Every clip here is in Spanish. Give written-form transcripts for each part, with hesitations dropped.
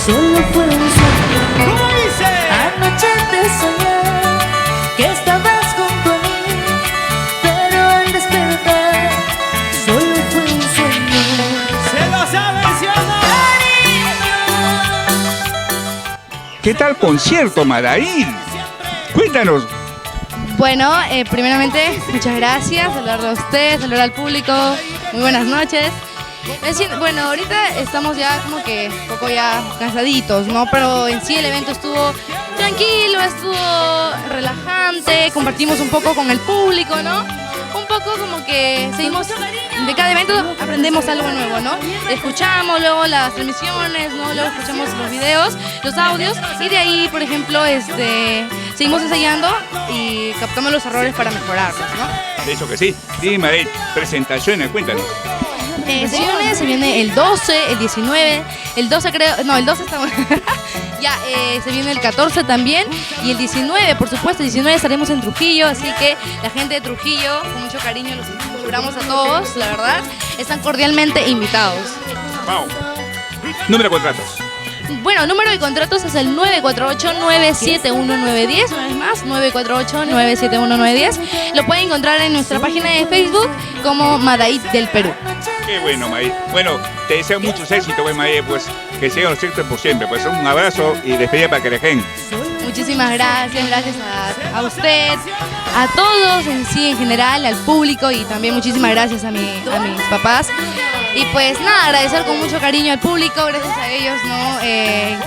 Solo fue un sueño. ¿Cómo dice? Anoche te soñé que estabas junto a mí, pero al despertar solo fue un sueño. ¿Se lo saben, sí o no? ¿Qué tal concierto, Madail? Cuéntanos. Bueno, primeramente, muchas gracias, saludar a usted, saludar al público, muy buenas noches. Bueno, ahorita estamos ya como que un poco ya cansaditos, ¿no? Pero en sí el evento estuvo tranquilo, estuvo relajante, compartimos un poco con el público, ¿no? Un poco como que seguimos, de cada evento aprendemos algo nuevo, ¿no? Escuchamos luego las transmisiones, ¿no? Luego escuchamos los videos, los audios y de ahí, por ejemplo, seguimos ensayando y captamos los errores para mejorarlos, ¿no? De hecho que sí. Sí, Madail. Presentaciones, cuéntanos. Se viene el 12, el 19, el 12 creo, no, el 12 estamos... Ya, se viene el 14 también y el 19, por supuesto, el 19 estaremos en Trujillo, así que la gente de Trujillo, con mucho cariño, los esperamos a todos, la verdad, están cordialmente invitados. Wow. Número de contratos. Bueno, número de contratos es el 948-971-910, una vez más, 948-971-910. Lo pueden encontrar en nuestra página de Facebook como Madaid del Perú. Qué bueno, Madail. Bueno, te deseo muchos éxitos, pues, Madail, pues, que sigan los éxitos por siempre. Pues un abrazo y despedida para que dejen. Muchísimas gracias, gracias a usted, a todos en sí, en general, al público y también muchísimas gracias a mis papás. Y pues nada, agradecer con mucho cariño al público, gracias a ellos, ¿no?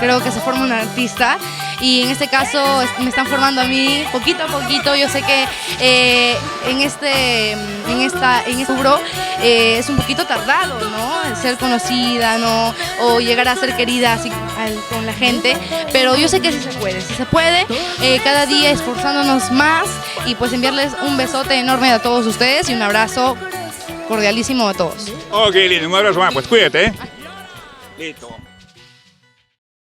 Creo que se forma un artista y en este caso me están formando a mí poquito a poquito. Yo sé que en este rubro es un poquito tardado, ¿no? Ser conocida, ¿no? O llegar a ser querida así con la gente, pero yo sé que sí se puede, cada día esforzándonos más y pues enviarles un besote enorme a todos ustedes y un abrazo cordialísimo a todos. Ok, lindo, un abrazo más, pues cuídate, ¿eh? Listo.